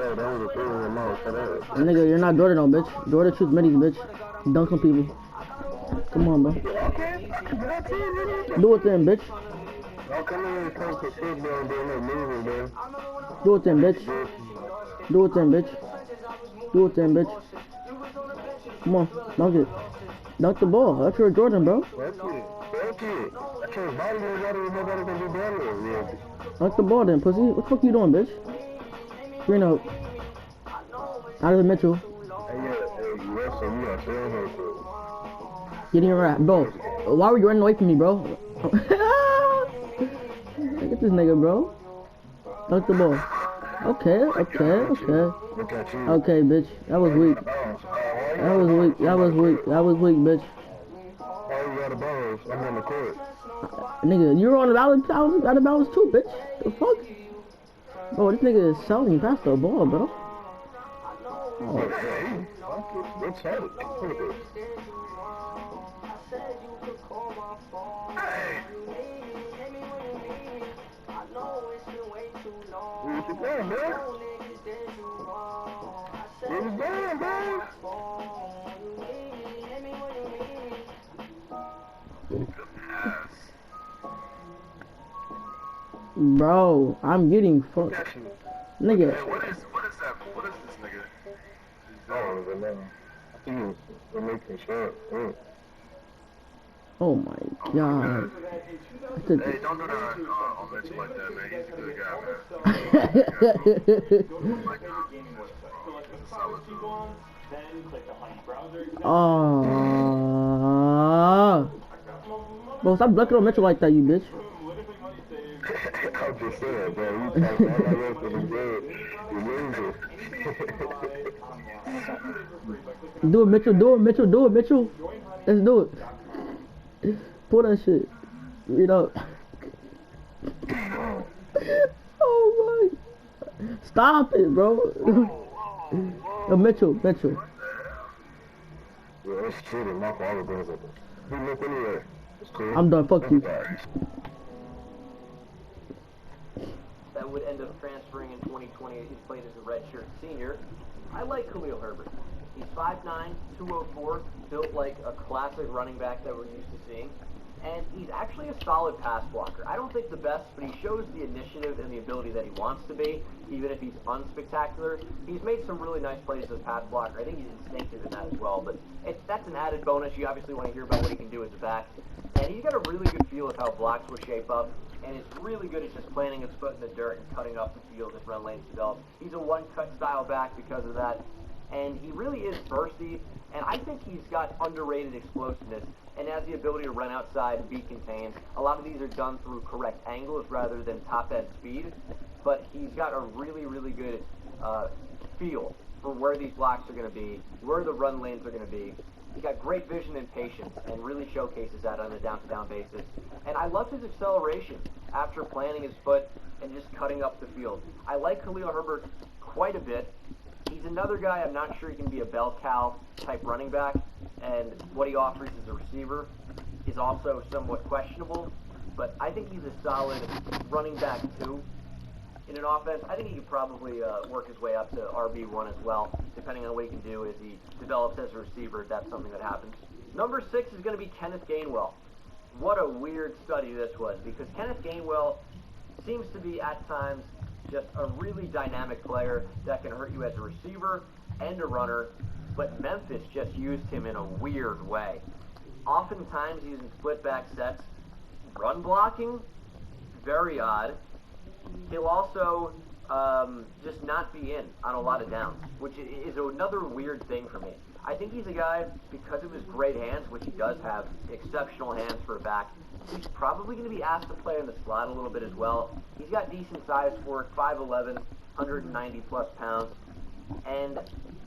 Hey, that was a thing in your mouth. Shut up. Nigga, you're not Jordan, no, bitch. Jordan shoots middies, bitch. Dunk on people. Come on, bro. Do it then, bitch. Don't come in and talk to shit, bro, and do no moving, bro. Do it then, bitch. Do it then, bitch. Do it then, bitch. Come on, dunk it. Dunk the ball. That's your Jordan, bro. That's it. That's it. I can't body nobody and nobody can do better. Yeah. Dunk the ball then, pussy. What the fuck you doing, bitch? Green out. Out of the Mitchell. Hey, yeah, hey, you wrestle, you got saying her shit. Getting your rap, bro. Why were you running away from me, bro? Look at this nigga, bro. Dunk the ball. Okay. Look at you. Okay, bitch. That was weak. That was weak, bitch. Why you got a bounce? I'm on the court. Nigga, you were on the balance, out of balance too, bitch. The fuck? Bro, this nigga is selling past the ball, bro. Oh. What's up? What you doing, man? What you doing, man? Bro, I'm getting fucked. Nigga. Hey, what is that? What is this nigga? I think it's making sure. Oh my god. Hey, don't do that on Mitchell like that, man. He's a good guy, man. Bro, stop looking on Mitchell like that, you bitch. I'm just saying, bro. You talking about that for the good. You lose it. Do it, Mitchell. Let's do it. Pull that shit. Read up. Oh my. Stop it, bro. Yo, Mitchell. Yeah, that's cheating. Knock all the girls up. We look anyway. It's cool. I'm done. Fuck you. That would end up transferring in 2020. He's played as a redshirt senior. I like Khalil Herbert. He's 5'9", 204, built like a classic running back that we're used to seeing. And he's actually a solid pass blocker. I don't think the best, but he shows the initiative and the ability that he wants to be, even if he's unspectacular. He's made some really nice plays as a pass blocker. I think he's instinctive in that as well, but that's an added bonus. You obviously want to hear about what he can do as a back. And he's got a really good feel of how blocks will shape up, and it's really good at just planting his foot in the dirt and cutting up the field as run lanes develop. He's a one-cut style back because of that, and he really is bursty, and I think he's got underrated explosiveness and has the ability to run outside and be contained. A lot of these are done through correct angles rather than top-end speed, but he's got a really, really good feel for where these blocks are going to be, where the run lanes are going to be. He's got great vision and patience and really showcases that on a down-to-down basis. And I love his acceleration after planting his foot and just cutting up the field. I like Khalil Herbert quite a bit. He's another guy I'm not sure he can be a bell cow type running back, and what he offers as a receiver is also somewhat questionable, but I think he's a solid running back too. In an offense, I think he could probably work his way up to RB1 as well, depending on what he can do as he develops as a receiver, if that's something that happens. Number 6 is going to be Kenneth Gainwell. What a weird study this was, because Kenneth Gainwell seems to be, at times, just a really dynamic player that can hurt you as a receiver and a runner, but Memphis just used him in a weird way. Oftentimes using split back sets, run blocking, very odd. He'll also just not be in on a lot of downs, which is another weird thing for me. I think he's a guy, because of his great hands, which he does have exceptional hands for a back, he's probably going to be asked to play in the slot a little bit as well. He's got decent size for it, 5'11", 190 plus pounds, and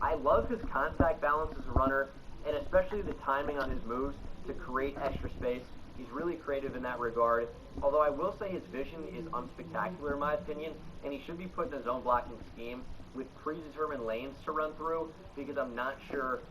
I love his contact balance as a runner, and especially the timing on his moves to create extra space. He's really creative in that regard, although I will say his vision is unspectacular in my opinion, and he should be put in his own blocking scheme with predetermined lanes to run through, because I'm not sure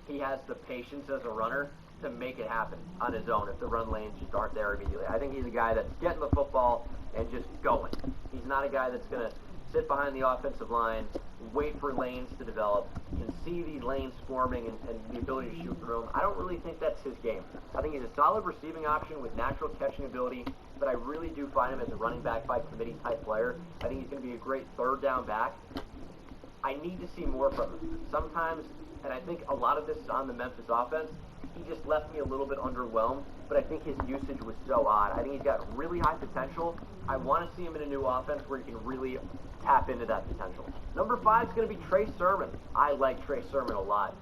he has the patience as a runner to make it happen on his own if the run lanes just aren't there immediately. I think he's a guy that's getting the football and just going. He's not a guy that's going to sit behind the offensive line, wait for lanes to develop, can see these lanes forming and the ability to shoot through them. I don't really think that's his game. I think he's a solid receiving option with natural catching ability, but I really do find him as a running back by committee type player. I think he's going to be a great third down back. I need to see more from him. Sometimes, and I think a lot of this is on the Memphis offense, he just left me a little bit underwhelmed, but I think his usage was so odd. I think he's got really high potential. I want to see him in a new offense where he can really tap into that potential. Number 5 is going to be Trey Sermon. I like Trey Sermon a lot.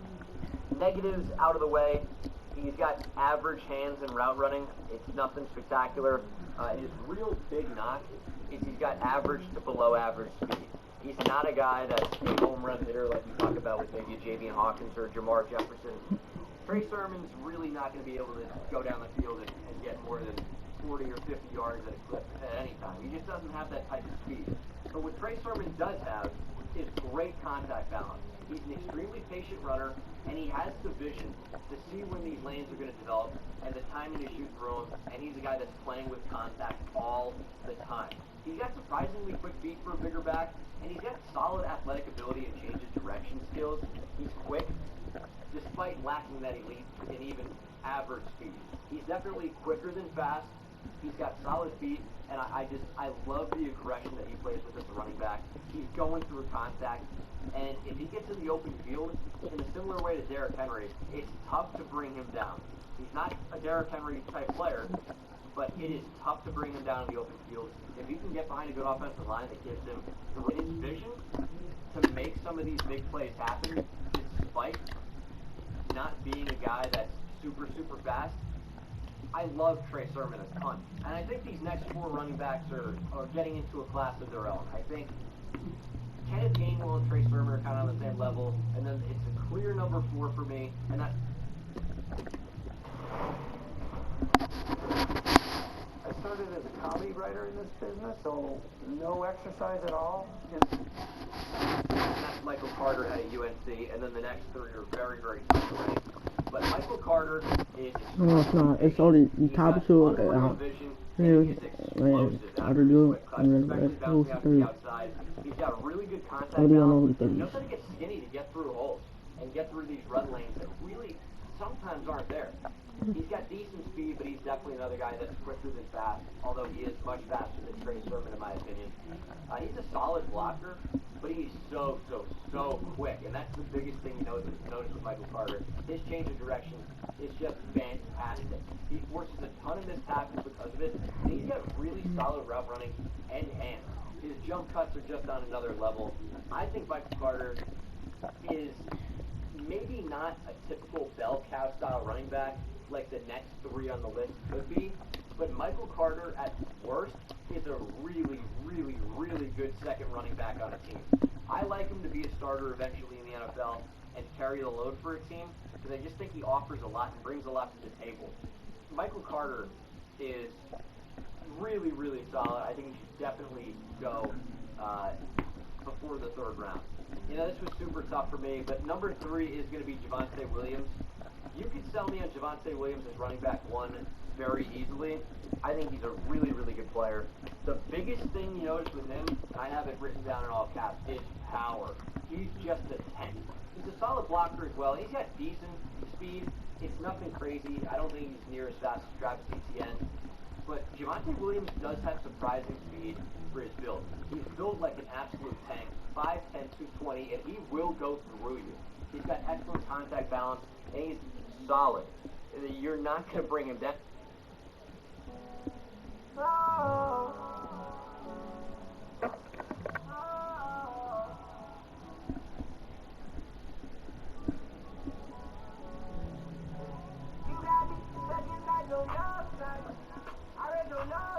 Negatives out of the way. He's got average hands and route running. It's nothing spectacular. His real big knock is he's got average to below average speed. He's not a guy that's a home run hitter like you talk about with maybe a J.V. Hawkins or Jamar Jefferson. Trey Sermon's really not going to be able to go down the field and get more than 40 or 50 yards at a clip at any time. He just doesn't have that type of speed. But what Trey Sermon does have is great contact balance. He's an extremely patient runner, and he has the vision to see when these lanes are going to develop and the timing to shoot through them, and he's a guy that's playing with contact all the time. He's got surprisingly quick feet for a bigger back, and he's got solid athletic ability and change of direction skills. He's quick, despite lacking that elite and even average speed. He's definitely quicker than fast. He's got solid feet, and I love the aggression that he plays with as a running back. He's going through contact, and if he gets in the open field, in a similar way to Derrick Henry, it's tough to bring him down. He's not a Derrick Henry type player, but it is tough to bring him down in the open field. If he can get behind a good offensive line that gives him his vision to make some of these big plays happen, despite not being a guy that's super fast, I love Trey Sermon a ton. And I think these next 4 running backs are getting into a class of their own. I think Kenneth Gainwell and Trey Sermon are kind of on the same level, and then it's a clear number 4 for me, and that's... I started as a comedy writer in this business, so no exercise at all. And that's Michael Carter at UNC, and then the next 3 are very tough to rank. But Michael Carter is... No, it's not. It's only the top 2. How to do it. And then that's close to 3. He's got really good contact balance. He knows how to get skinny to get through holes and get through these run lanes that really sometimes aren't there. He's got decent speed, but he's definitely another guy that's quicker than fast, although he is much faster than Trey Sermon in my opinion. He's a solid blocker, but he's so quick, and that's the biggest thing you notice with Michael Carter. His change of direction is just fantastic. He forces a ton of missed tackles because of it, and he's got really solid route running and hands. His jump cuts are just on another level. I think Michael Carter is maybe not a typical bell cow style running back like the next 3 on the list could be, but Michael Carter at worst is a really good second running back on a team. I like him to be a starter eventually in the NFL and carry the load for a team, because I just think he offers a lot and brings a lot to the table. Michael Carter is really solid. I think he should definitely go before the 3rd round. You know, this was super tough for me, but number 3 is going to be Javonte Williams. You could sell me on Javonte Williams as running back 1 very easily. I think he's a really good player. The biggest thing you notice with him, and I have it written down in all caps, is power. He's just a tank. He's a solid blocker as well. He's got decent speed. It's nothing crazy. I don't think he's near as fast as Travis Etienne. But Javonte Williams does have surprising speed for his build. He's built like an absolute tank, 5'10", 220, and he will go through you. He's got excellent contact balance, and he's solid. You're not going to bring him down. You got me second like no last night. I read no love.